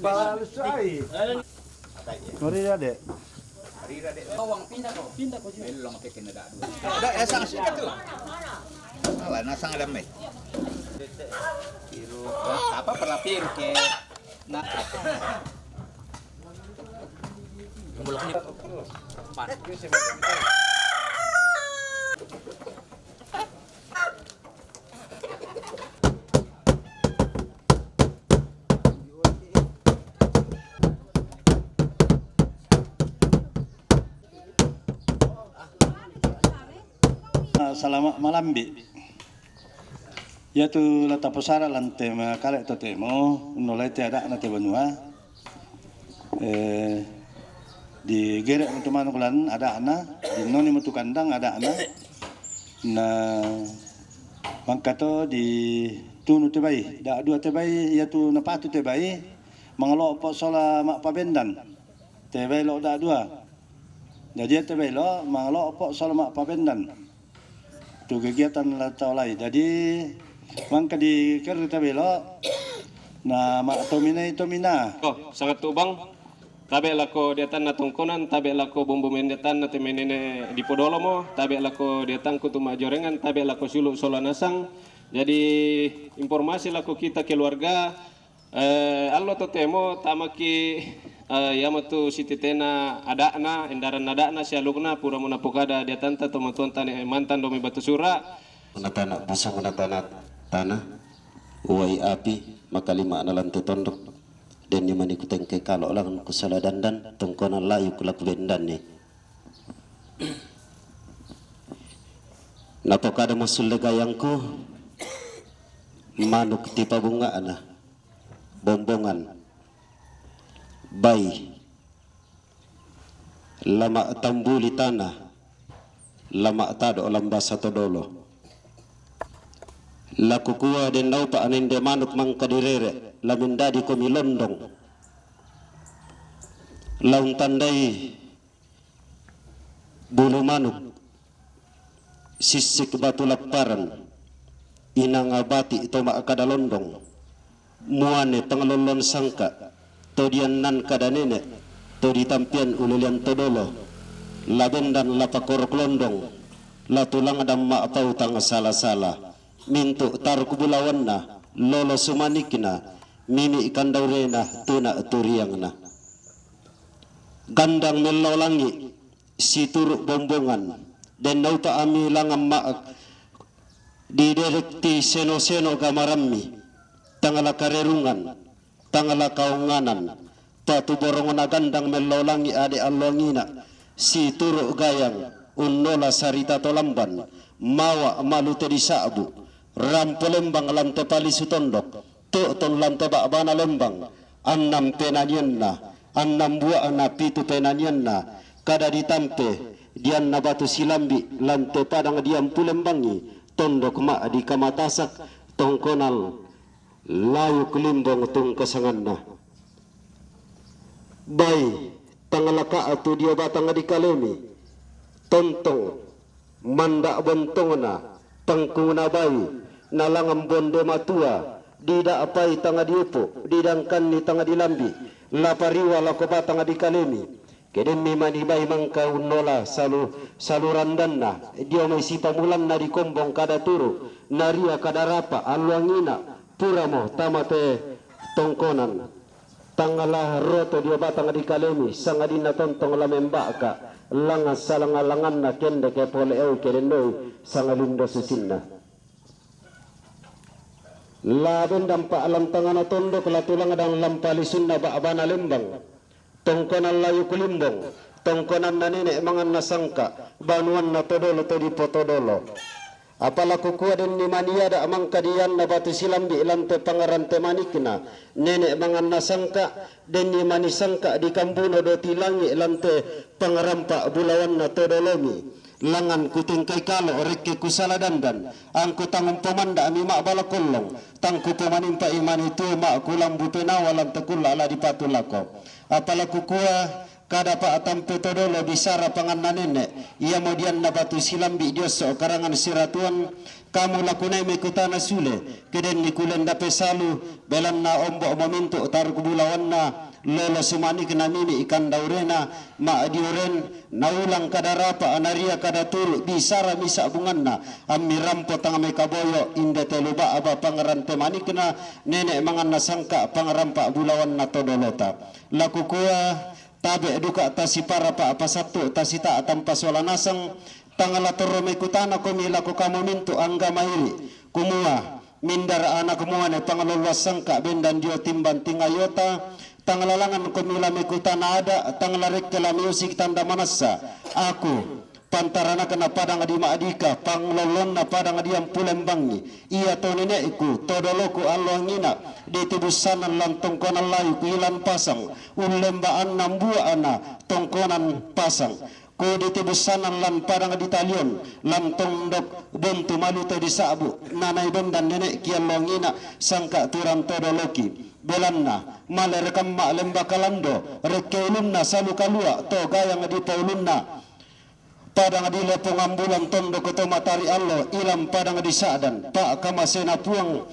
Balsai. Mari dek. Bawang pindah ko sih. Belum pakai kena dak dua. Dak nasang sikat tu. Salah nasang ada mai. Piru apa perlapir ke na. Bulak ni. Pan. Selamat malam bi. Ya tu lata posara lante kale to temo nolai tiada na te benua. Di gerek untuk manukulan ada ana, di noni mutu kandang ada ana. Na mangkato di tunu te bai, da dua te bai ya tu na patu te bai. Mangalo po sola mak pabendan. Te bai lo da dua. Jadi te bai lo mangalo po sola mak pabendan. Tu kegiatan latau lai. Jadi mangka di kereta belo na mak tomina. Oh, sangat tu bang. Tabe lako diatan na tongkonan, tabe lako bumbu mendetan na temenene di podolo mo, tabe lako diatan kutu majorengan, tabe lako suluk sola nasang. Jadi informasi lako kita keluarga allo to temo tamaki yamatu sititena adakna endaran adakna sialukna pura muna pokada dia tanta to matuan tane mantan domi batu sura menatana bisa menatana tanah uai api maka lima analan tondok dan yang manikuteng ke kalau lang kusala dandan tongkonan layu kulak bendan ni napokada masul legayangku manuk tipa bunga ana bombongan bay lama tambuli tanah lama tado lambasa todolo laku kuwa den naupa anende manuk mangkadirere lamindadi komi londong laung tandai bulu manuk sisik batu laparan inang abati ito maakada londong muane tangalolon sangka todian nan kada nenek todi tampian ulilian todolo labendan lapakorok londong latulang adam ma apau tang salah-salah mintu tarku bulawanna lolo sumanikna mimi ikan daurena tuna turiangna gandang melolangi si turuk bombongan dan nauta ami langam maak di direkti seno-seno gamarammi tangala karerungan tangala kaunganan tatu borongan gandang melolangi ade allongina si turuk gayang unnola sarita tolamban mawa malute di sabu rampo lembang lante pali sutondok ton lante bakbana lembang annam penanyenna annam buah na pitu penanyenna kada ditampe dian na batu silambi lante padang diam pulembangi tondok ma di kamatasak tongkonal layu kelimbong tung kesanganna bay tangalaka atu dia batang di kalemi tontong mandak bontongna tangkuna bayi nalangam bonde matua dida apai tanga diupo didangkan ni tanga dilambi lapariwa lakoba tanga di kalemi kedemi mani bayi mangka unola salurandanna dia mai sipamulan na di kombong kada turu naria kada rapa aluangina puramo tamate tongkonan tanggalah roto dia batang di kalemi sangadina tontong lamembaka langas salangalangan na kende ke pole eu kedendoi sangalindo susinna laben dampa alam tangana tondok latulang dan lampali sunna ba abana lembang tongkonan layu kulimbong tongkonan na nenek mangan nasangka banuan na todolo todi potodolo apala kukuwa den ni mania da amang kadian na batu silambi ilante pangarante manikna nenek mangan nasangka den ni manisangka di kambuno do tilangi ilante pangarampa bulawan na todolomi langan kuting kay kalo rekke kusala dandan angku tangum pemanda ami mak balakolong tangku pemanimpa iman itu mak kulang bupena walam tekul ala di patulako apala kukuwa kada pa atampe todolo bisara panganna nene ia modian na batu silambi dioso karangan siratuan kamu lakunai mekutana sule keden nikulen dape salu belan na ombo mamintu tar kubulawan na lolo sumani kena mimi ikan daurena ma dioren naulang kadarapa anaria kadatur bisara misa bunganna ammi rampo tanga me kaboyo inde teluba aba pangaran temani kena nene manganna sangka pangarampa bulawan na todolota lakukua tabe duka tasipara pa apa satu tasita atampa solanasang tangala toro mekutana komi laku kamu mintu angga mairi kumua mindara anak kumua ne pangalolwas sangka bendan dio timban tingayota tangalalangan komila mekutana ada tangalarek kela musik tanda manasa aku pantarana kena padang adi maadika panglolon na padang adi yang pulembangi iya to nenekku todoloku Allah ngina di tibusanan lan tongkonan layu kuilan pasang ulembaan nambua ana tongkonan pasang ku di tibusanan lan padang adi talion lan tongdok bentu malu to di sabu nanai bendan nenek kian longina sangka turan todoloki belanna malerekam ma lemba kalando rekeulunna salu kalua to gayang di paulunna padang di lepong ambulan tondo keto matari Allah ilam padang di sadan pak kamasena puang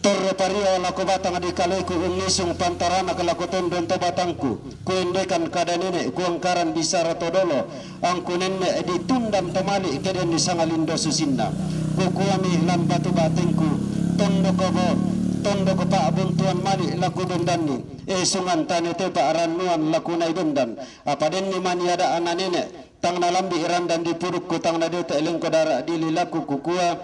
torre pario lako batang di kaleku ungisung pantarana kelako tondon to batangku kuendekan kada nenek kuangkaran bisara todolo angku nenek ditundam temali keden di sangalindo susinna kukuami lan batu batengku tondo ko pak buntuan mali laku bendani sungan tane tepa aranuan laku nai bendan apa denni mani ada anak nenek tang nalambi iran dan dipuruk ku tang nade ta eleng ko dara dililaku kukua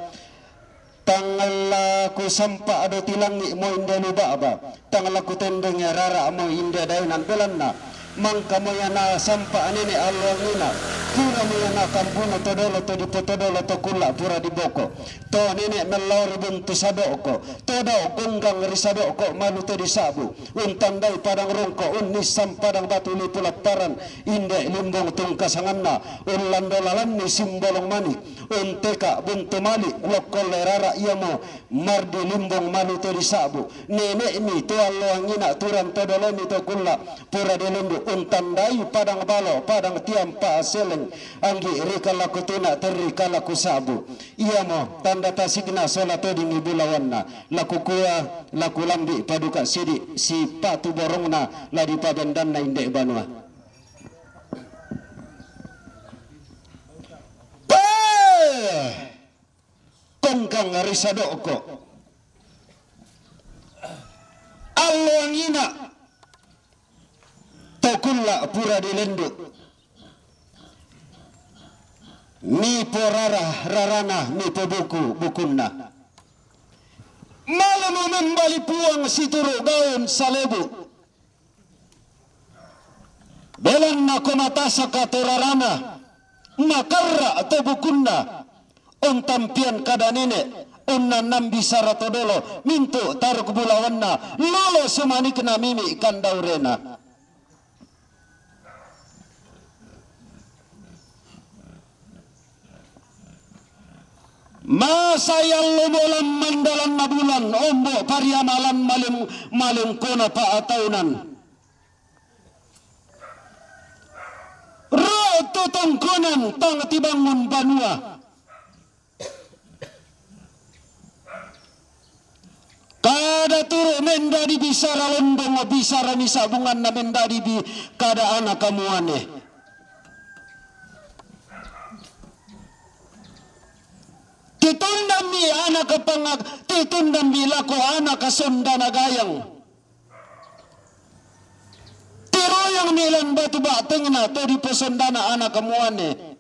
tang laku sampa ado tilangi mo inde luba aba tang laku tendeng rara mo inde dayunan belanna mangka mo yana sampa anene Allah ngina pura mo yana kampuna todolo to dipotodolo to kula pura diboko to nene melor buntu sadoko to do gonggang risadoko malu to disabu untandai padang rongko unis padang batu lipulaparan inde limbong tungkasanganna ulandolalan ni simbolong mani unteka buntu mali lokol lerara iyamo mardi limbong malu to disabu nene mi to Allah ngina turan todolo ni to kula pura dilundu untandai padang balo padang tiampa seleng anggi rikala kutuna terikala kusabu iya mo tanda tasigna sola to dingi bulawanna laku kuwa laku lambi paduka sidi si patu borongna ladi pabendan na indek banua kongkang risadoko alwangina tokulla pura dilenduk mi rarana mi bukunna malam membali puang situru gaun salebu belanna konatasa katorarana makarra atau bukunna on tampian kada nenek unna nambi saratodolo mintu taruk bulawanna lolo semanikna mimi kandaurena masa yang lobolan mandalan nabulan ombo pariamalan malim kona pa ataunan roto tongkonan tang tibangun banua kada turu mendadi bisara lembong bisara misabungan na mendadi bi kada anak kamuane titundami anak kapangag titundami lako anak kasundana gayang tiroyang milan batu bateng na to di pesundana anak kamuane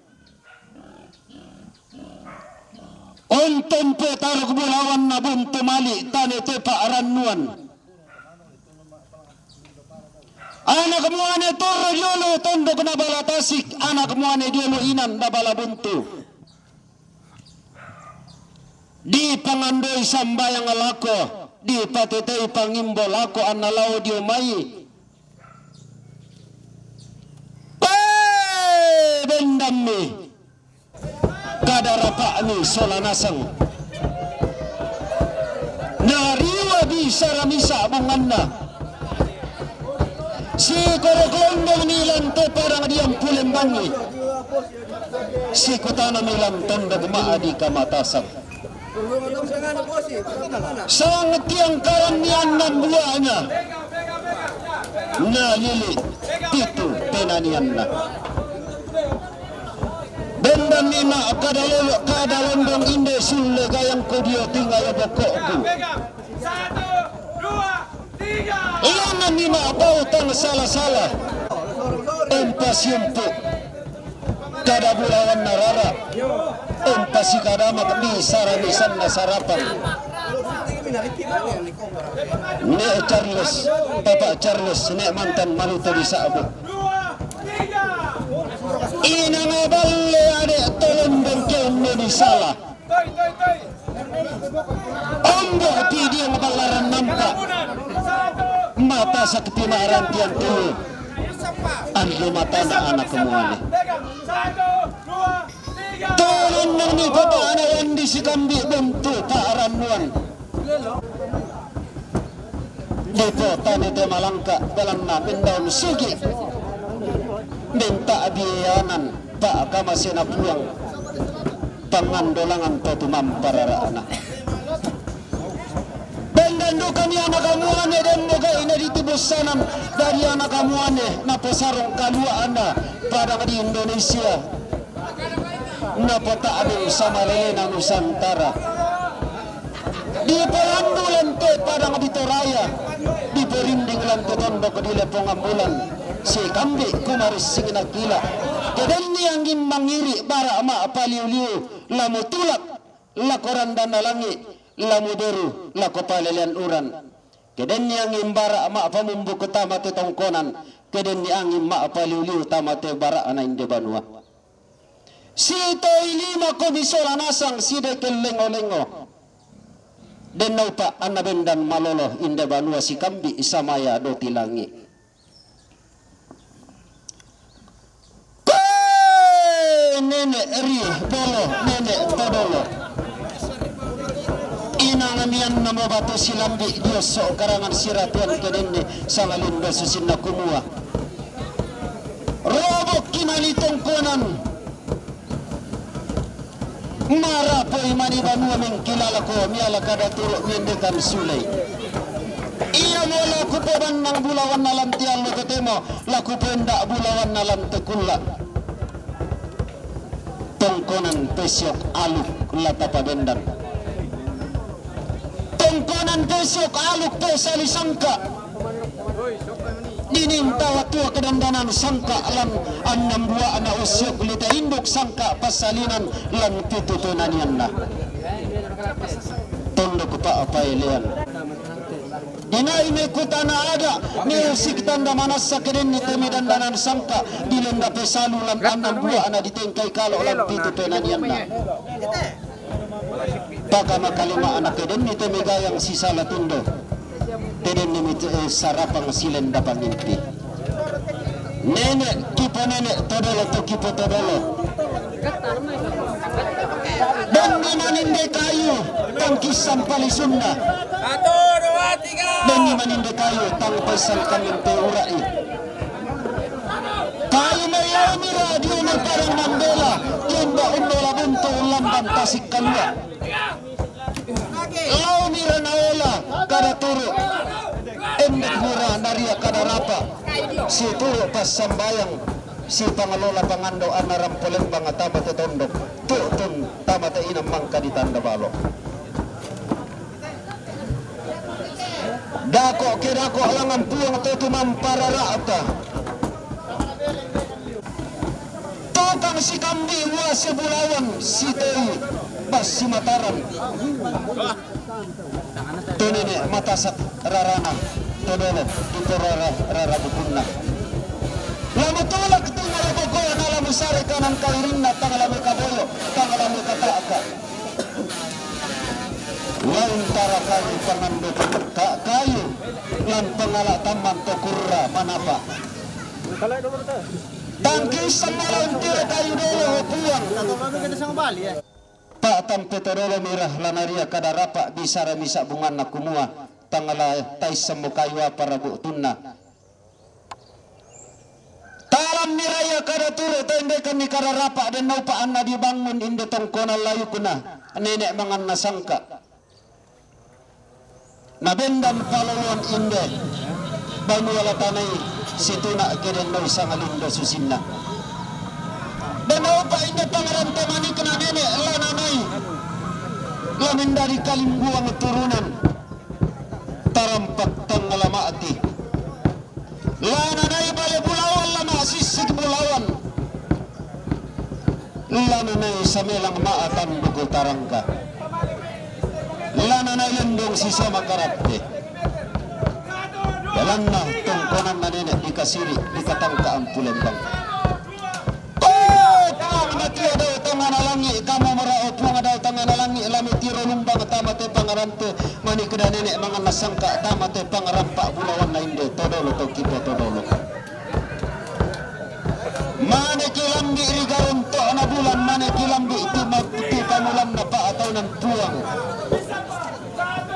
ontompe taruk bulawan na buntu mali tane tepa aranuan anak kamuane toro diolo tondok na balatasik anak kamuane diolo inan na balabuntu di pangandoi sambayang lako di patitei pangimbo lako analao diumai bendami kadarapa ni solanasang nariwa bisa ramisa bunganna Si koroklondong nilang te parang diam pulembangi. Si kutana nilang tanda maadi kamatasak. Sang tiang karamian ng buwana. Nalili itu penanian na. Bendan nina kadalondong inde sulle gayang kodio tinggal bokokku. 1, 2, 3. Langan nina bautang salah-salah. Empas yumpu. Kada bulawan narara. Empas si kadamat di saramisan na sarapan. Nek Charles, Bapak Charles, nek mantan maluto di Sabu. 2, 3. Ina ngaballe adek tolong bengkelno di salah. Ombo pidi yang balaran nampak. Mata sakti maran tiang tuh. Ando mata anak kemuane. 1, 2, 3. Tolong nani bapak anak yang disikambi bentuk paranuan. Depo tani de malangka dalam napin daun sugi. Minta abiyanan pak kamasina puang. Pangandolangan to tumamparara anak. Bendandukan yang anak kamuane dan moga ina ditibus sanam dari anak kamuane na pesarong kalua anda pada di Indonesia. Napota aning sama lena Nusantara. Di pelandu lante padang di Toraya, di perinding lante tondok di lepong ambulan. Si kambi kumaris singina gila. Kedenni angin mangiri bara ma paliu-liu lamu tulak lakoran dan nalangi lamu deru lako palelian uran. Kedenni angin bara ma pamumbu kutama te tongkonan. Kedenni angin ma paliu-liu tamate bara ana inde banua. Si toy lima komisora nasang si dekel lengo-lengo. Den naupa anna bendan malolo inde banua si kambi isamaya do tilangi. Nenek ri bolo nenek todolo. Inangamian namo batu silambi dioso karangan siratuan kedenne sangalindo susinna kumua. Robok kinali tongkonan. Mara po imani banua mengkilala ko miala kada turuk mendekan sulay. Iya mo laku po bandang bulawan na lantian lo ketemo laku pendak bulawan na lantekulla. Tongkonan pesyok aluk latapa bendan. Tongkonan pesyok aluk pesali sangka. Dinim tawa tua kedandanan sangka lan annam dua anak usyok lita induk sangka pasalinan lan pitutunanian na. Tondok pa apa elian. Dinai me kutana ada musik tanda manasa keden ni temi dandanan sangka dilenda pesalu lan annam dua anak ditengkai kalau lan pitutunanian na. Paka makalima anak keden ni temi gayang sisa latundo. Keden ni sarapang silen dapat mimpi. Nenek kipo nenek todolo to kipo todolo. Dan maninde kayu tangkisan palisunda. 1, 2, 3. Dan maninde kayu tangkisan kami teurai. Kayu Miami radio na parang Mandela. Yunda undola bunto lamban tasik kalua. Lau mira naola kada turu. Endik mura naria kada rapa. Si turu pas sambayang. Si pangalola pangando anaram polembang atama te tondok. Tutun tama te inam mangka di tanda balok. Dako kedako alangan puang te tumam pararaata. Tukang si kambi wa sebulawan si tei bas si mataran. Tenene matasak rarana todolo itu rara bukunna. Lamu tolak tinggal bogoy na lamu sare kanan kairinna tangalamu kaboyo tangalamu kataaka. Lantara kayu pangando kayu lan pangala taman tokurra manapa. Tangkis samalan tira kayu dolo puang. Pak tampetodolo mirah lanaria kadarapa bisara misa bungan na kumua tangala tais semu kayu apa rabu tunna. alam niraya kada turu tende kami kada rapa dan naupaan na dibangun inde tongkona layu kuna nenek mangan nasangka na bendan palawon inde banu ala tanai situna keden no sangalindo susinna dan naupa inde pangaran temani kena nenek lananai lamin dari kalimbuang turunan tarampak tangalamati lananai bale bulawan lama sisig bulawan lananai samelang maatan buku tarangka lananai lendong sisa makarate dalanna tongkonan na nenek dikasiri dikatangka ampulembang mati daw tangan alangi kamu meraup mga daw tangan alangi lami tiro lumbang tamate pangarante mani kada nenek mangan nasangka tamate pangarampa bulawan na inde todolo to kipo todolo mane kilambi rigaron to na bulan mane kilambi iti magputi pamulan na pa ataw ng puwang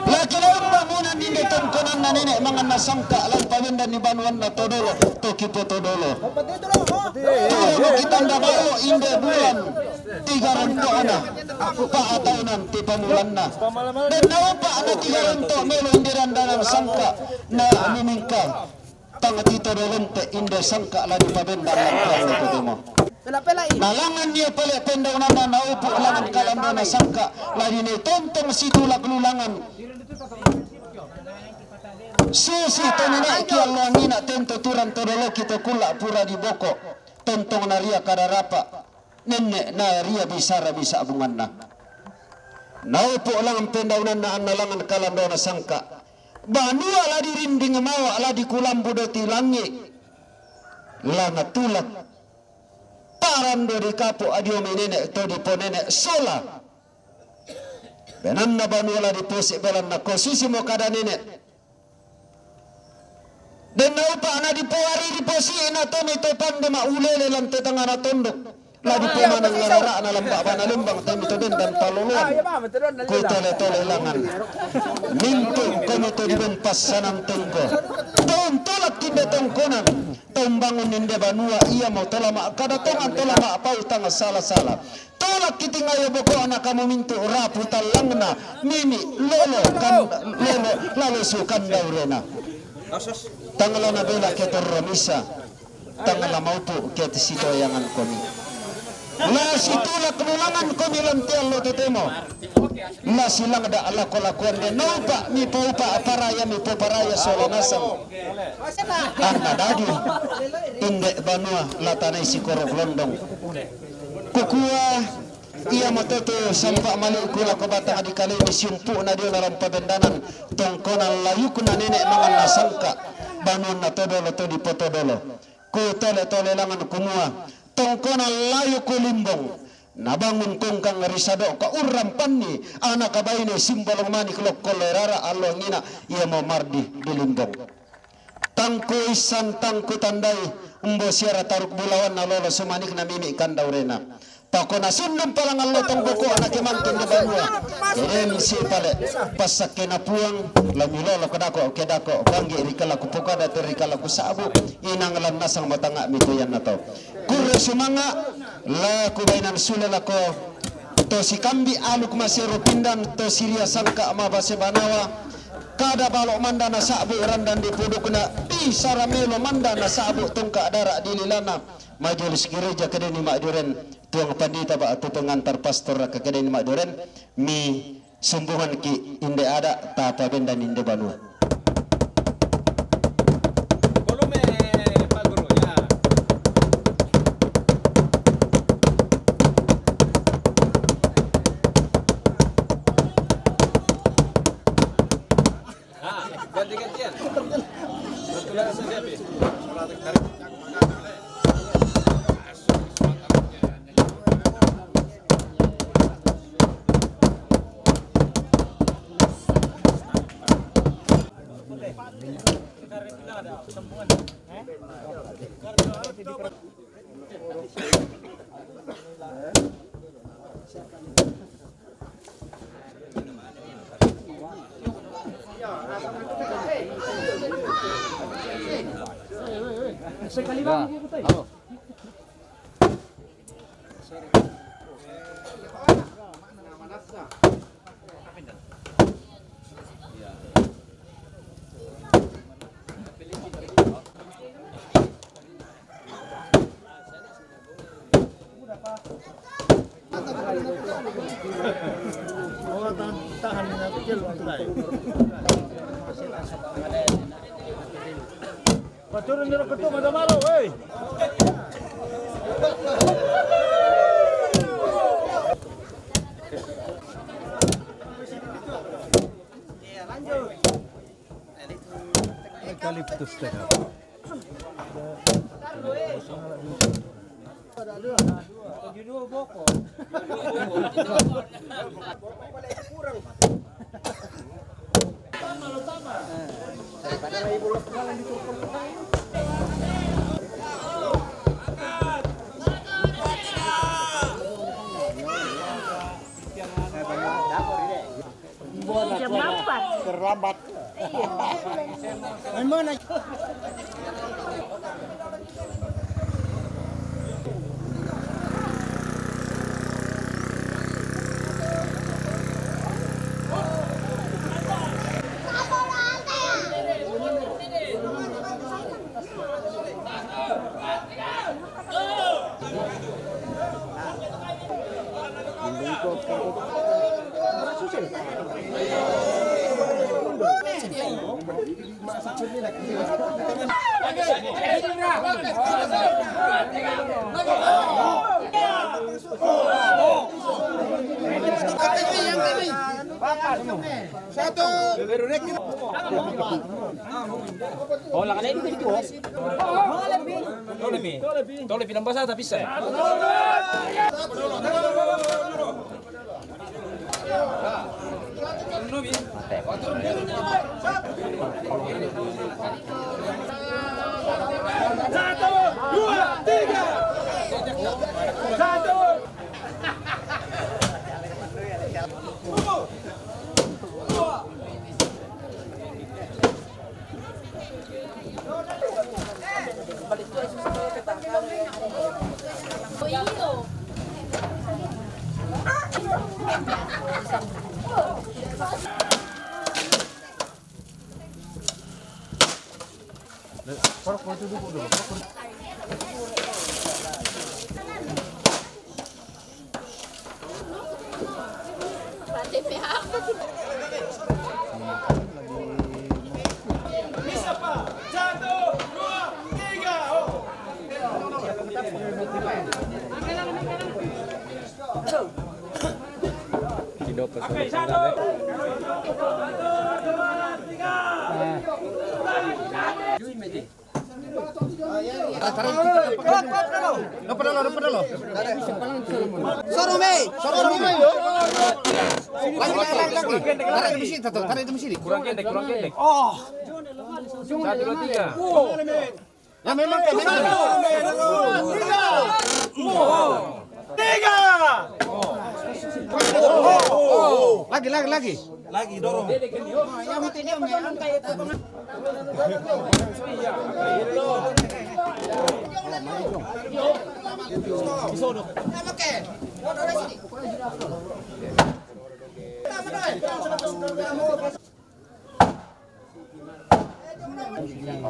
laki na bangunan inde tongkonan na nenek mangan nasangka lang pawendan ni banuan na todolo to kipo todolo todolo kitanda bayo inde bulan tiga ronto ana paataw ti pamulan na dan nawapa ana tiga ronto melo indiran dalam sangka na mimingka tangati todolonte inde sangka lagi pabendang lang ko mo nalangan niya pala pendaw na naupo langan kalando na sangka lagi ni tontong situlak lulangan susi tonina ikialangina tento turan todolo kita kula pura di boko tontong na ria kadarapa nenek na ria bisara bisa abungan na naupo lang ang pendaunan na ang nalangan kalando na sangka banua la dirinding mawa la di kulambu do tilangi la natulak parando di kapo adio menene to di ponene sola benan na banua la di posik belan na kosisi mo kada nenek dan naupa na di powari di posi na to ni to pande maulele lang tetanga na tondok la di pemanang ngarara na lamba bana lembang temi to den dan paluluan ko tole langan minto kono to di ben passanam tengko ton tolak kinde tongkonan tombangun ninde banua iya mau tolama kada tongan tolama apa utang salah tolak kitingayo boko anak kamu minto rapu talangna mimi lolo kan lolo lalu sukan daurena tangala na bela ke torromisa tangala maupu ke sito yangan komi la situla kenulangan komi lantial lo tetemo la silang da ala kolakuan de naupa mi paupa aparaya mi poparaya solo nasang anna dadi inde banua latanai sikorok londong kukua ia matoto sampa malik kula ko batang adikali misyumpu na dia dalam pabendanan tongkonan layuk na nenek mangan nasangka banon na todolo to di potodolo ku tole langan kumua tongkonan layuk limbong nabangun kongkang risado ka uram panni anak kabaine simbolong manik lokkolerara allongina ia mau mardi di limbong tangku isan tangku tandai umbo siara taruk bulawan na lolo sumanik na mimi kandaurena pakona sundum palangan lotong boko anak kemantin di banua jadi si pale pasak kena puang lamilolo kedako banggi rikala kupokada terikala kusabu inang lan nasang matanga mituyan nato kure sumanga la kubainan sulela ko to si kambi aluk masero pindan to siria sangka ama base banawa kada balok manda na sabu randan di pudukna di saramelo manda na sabu tungka dara dililana majelis gereja kedeni makduren tuang pandita ba atau pengantar pastor ke kedeni makduren mi sumbungan ki inde ada tapa bendan inde banua Volume, Pak Guru, ya. Ganti-gantian. Betulan saja, Bi. Turun dulu ketua Madamaro, woi. Eukaliptus teh. Terlambat. Mana? Oh, lang ini dito. Tole pinang basa tapi bisa. Kurang pendek. Oh. 1, 2, 3. Ya memang lagi. Lagi dorong.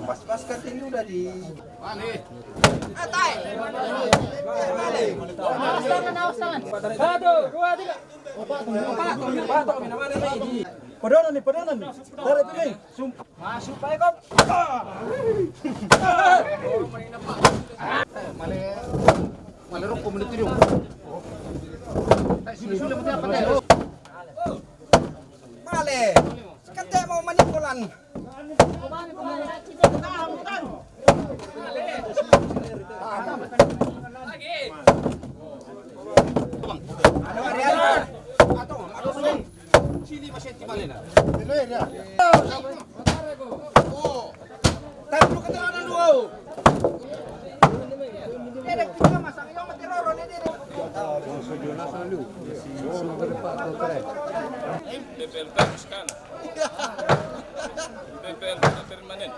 Pas-paskan ini udah di mana? Atai. 1, 2, 3. Padanan nih. Tarik ini. Masuk Pak Eko. Male rokok menit itu. Male. Kate mau manikolan. Sini masih timalena. Tahu dulu keterangan dulu. Dedek juga masang yo mati roro nih dedek. DPLP sekarang. DPLP permanen.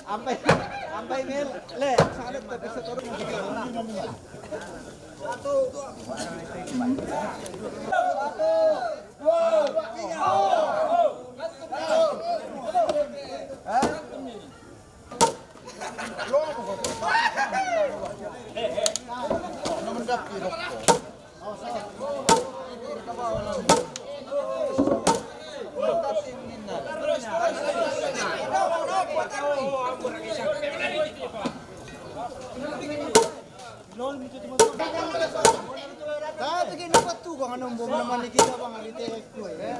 Ampai mil le sangat tapi setor. Tapi kini patu kau anong bom naman ni kita bang ari tek tu ya.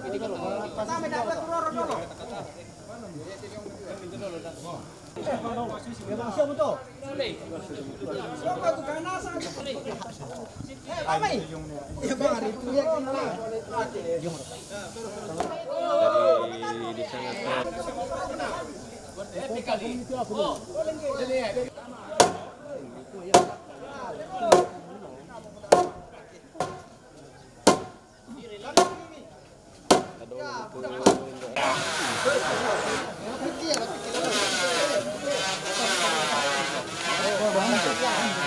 Ini kalau kami dapat turun dulu. Siapa tu? Siapa tu kana sa? Kami. Ya bang ari tu ya kana. Dari di sana.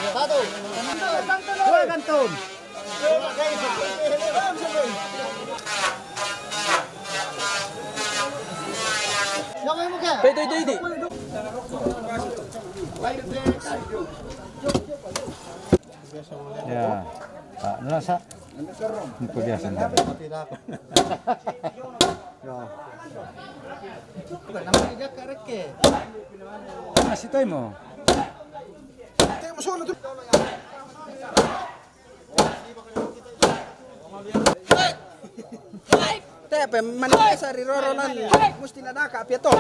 Satu. Dua kantun. Yang ini muka. Itu. Ya, Pak Nurasa. Itu biasa. Bukan nama dia kereke. Masih tahu mo. Tengok sono tu. Tepe manifesta di roronan mesti nadaka piato.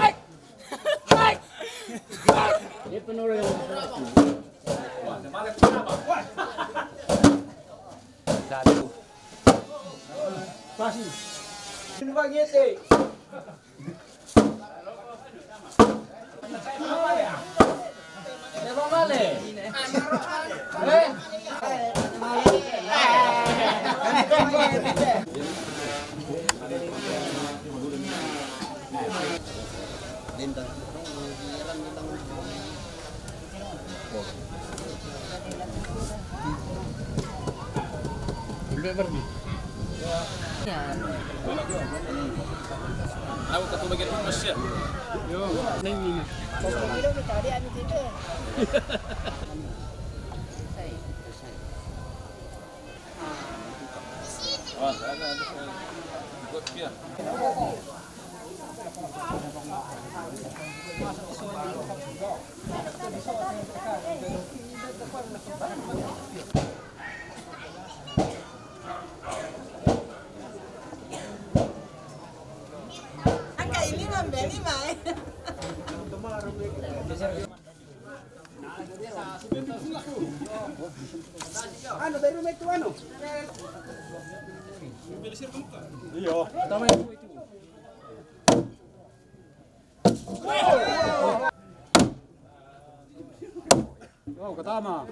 Aku ketua bagian humas ya. Angka ini ngambil 5 Ano baru may tu ano? Oh, katama.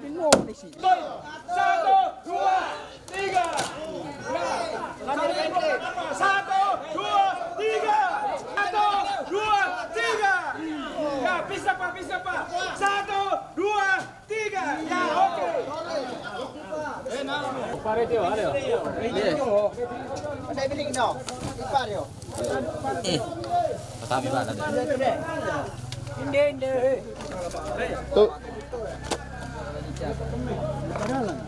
Ada bilik no. Ipar yo. Tuh.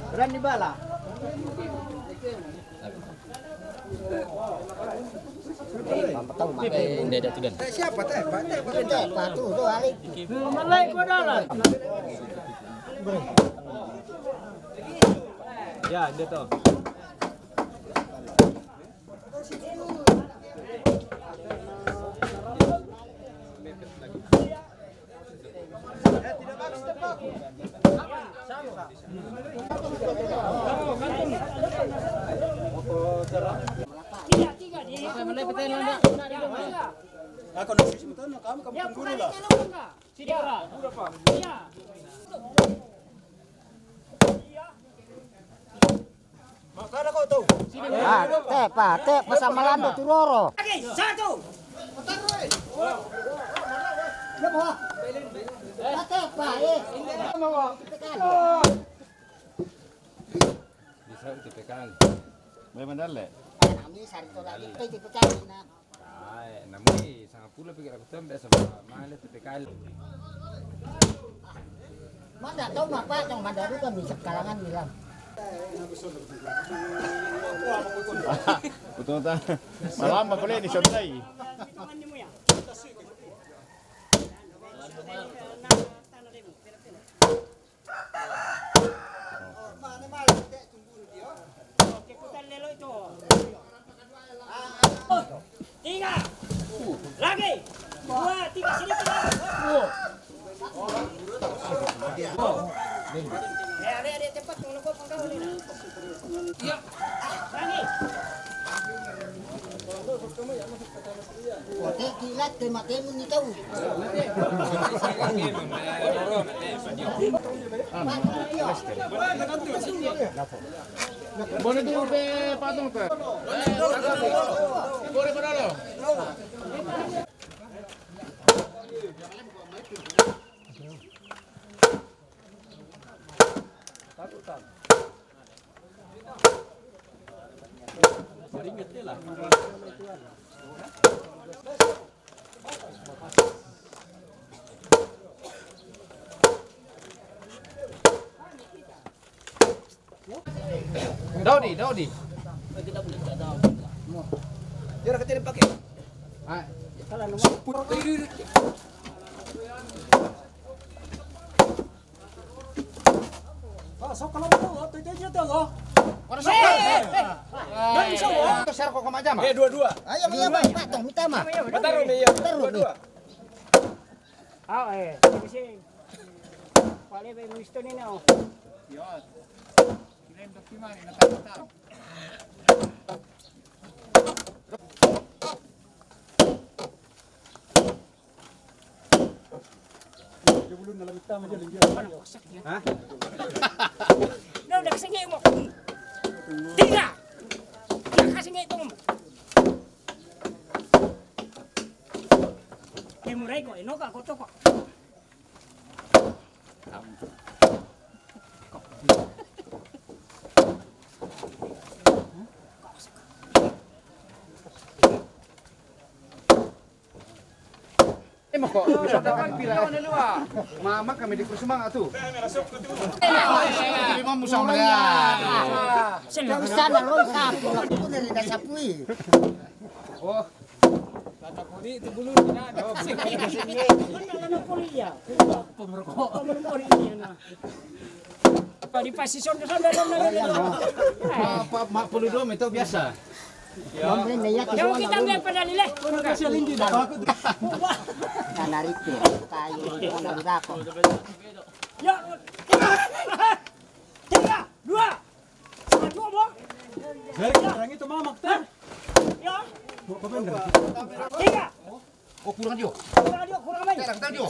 Berani bala. Siapa teh? Patu tu hari. Malay ko dalan. Ya, dito. Ako na sisi mo to, kamu tunggu lah. Makara ko to. Teh, Pak, teh pasamalan tu roro. Satu. Bisa tipikal. May mandali. Ay, namoy sangat pula pikir aku tuh biasa mahal tipikal. Mana tahu apa yang mandari kan bisa kalangan bilang. Betul tak? Malam apa boleh di Shanghai? Tiga. Lagi. 2, 3 sini tiga. Ada cepat menunggu pangkal ini. Iya. Lagi. Oke, kilat ke matemu ni tahu. Boleh tu be patung tu. Boleh padalo. Daudi. Dia nak ketirin pakai. Sok kalau tu, tu tu. Orang sok. Dari sok. Share kok macam. Dua-dua. Ayo menyapa patong minta mah. Taruh ni ya. Dua-dua. Kasi wala ba yung gusto nila? No, nakasingay mo. Tiga! Nakasingay itong. Kimuray ko, ino ka, kuto ko. Kok bisa dapat pila mama kami di Kusumang atuh. Jadi mau musang dia. Yang sana lengkap, aku dari dasapui. Oh, Di pasisyon na sana apa mak peludum itu biasa. Mungkin niya Yung kita may padalile. narito tayo narito. Ya. Tiga, dua. Satu mo. Orang itu mamak tuh. Ya. Tiga. Oh, kurang dia. Kurang main. Tak tahu dia.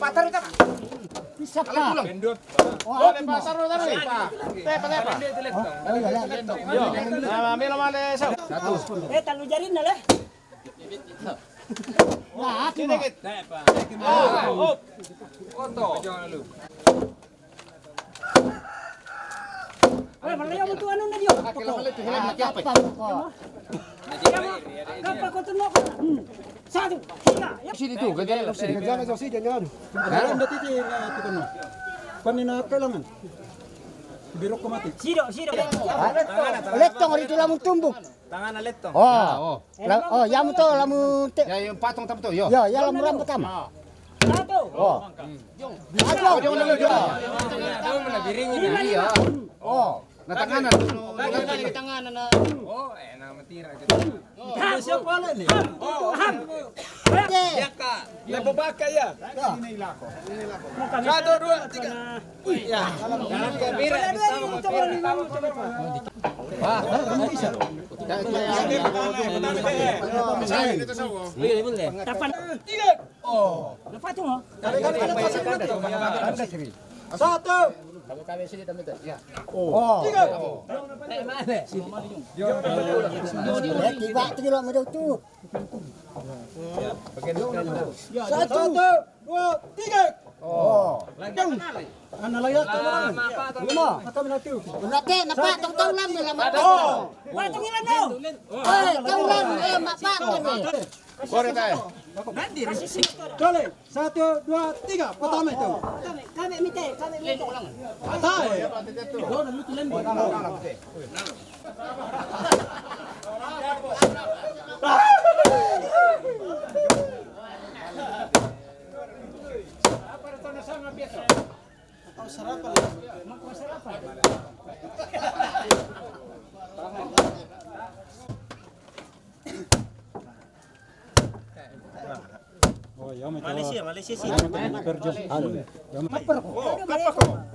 Patar itu. Bisa pa. Oh, pasar lu tadi. Tepa. Oh, ya. Ambil male satu. Talo jarin na le. Nah, Sini dikit. Oh. Oto. Malayo mo to ano na diyo. apa ko? Kapag ko tuno ko. Satu, tiga. Sini tuh, ganyan sini. Nagana sa siya nga. Alam dati ito kuno. Panina kailangan. Biro ko mati. Siro. Letong rito lamun tumbuk. Tangan na letong. Oh. Oh, yamu to lamun Ya, yung patong tam to, yo. Ya, ya lamun rambut tam. Satu. Oh. Ajo. Iya. Oh, natanganan. Oh, na matira. Siya pala ni. Ham. Yaka. Nababaka ya. Satu, dua, tiga. Ya. Kamera Tapan. Tiga. Oh. Lepas tu. Satu, Kami sini kami tu. Ya. Tiba tiga medo tu. 1, 2, 3. Ana layat ka naman. Lima, kami natin. Nate napa tong taulan nila ma. Wa tong ilan no. Taulan mapa kami. Boleh tak? Dale, 1, 2, 3. Pertama itu. Kami mite. Patay. Oh, ya Malaysia sih. Kerja.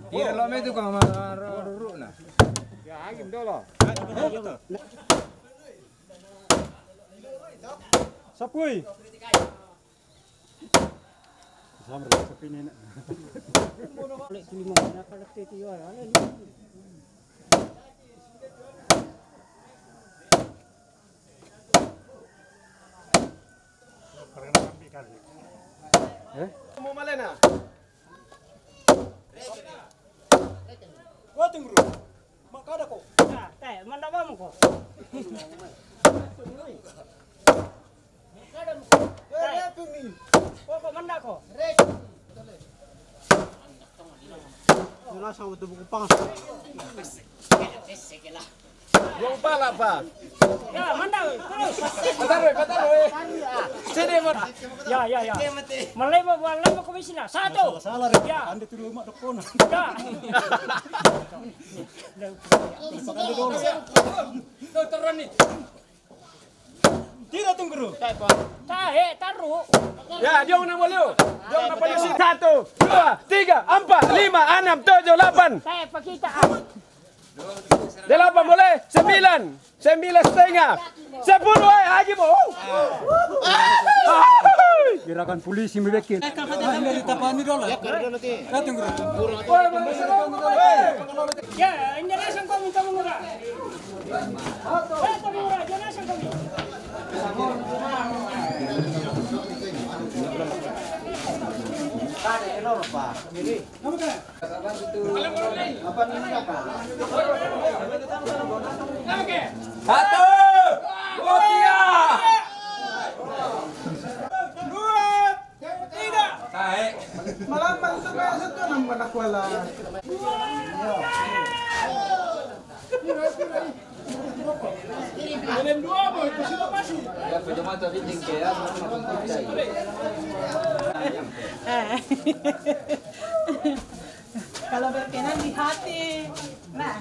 Tira lo metu kang maruru na. Ya agim dolo. Sapuy. Samar sapi ni. Mo malena. Wa tunggu. Makada ko. Teh, manda ba mo ko? Ko manda ko. Wala sa uto buku pang. Yung pala pa. Ya, manda. Patar we. Sini mo. Ya. Malay mo komisina. 1. Salah rin. Andi tu rumah dokon. Ya. Turun ni. Tira tunggu. Taruh. Ya, dia na mo liu. Dia na polisi. 1, 2, 3, 4, 5, 6, 7, 8. Teh, pakita. 8 boleh? 9. 9,5. 10 haji mo. Gerakan polisi mebekil. Dari tapani dulu. Ya, tunggu. Ya, injelaskan kami kamu murah. Kamu murah, jelaskan kami. Satu, dua, tiga. Malaman tu kaya sa to nang manakwala. Kalau berkenan di hati. Nah.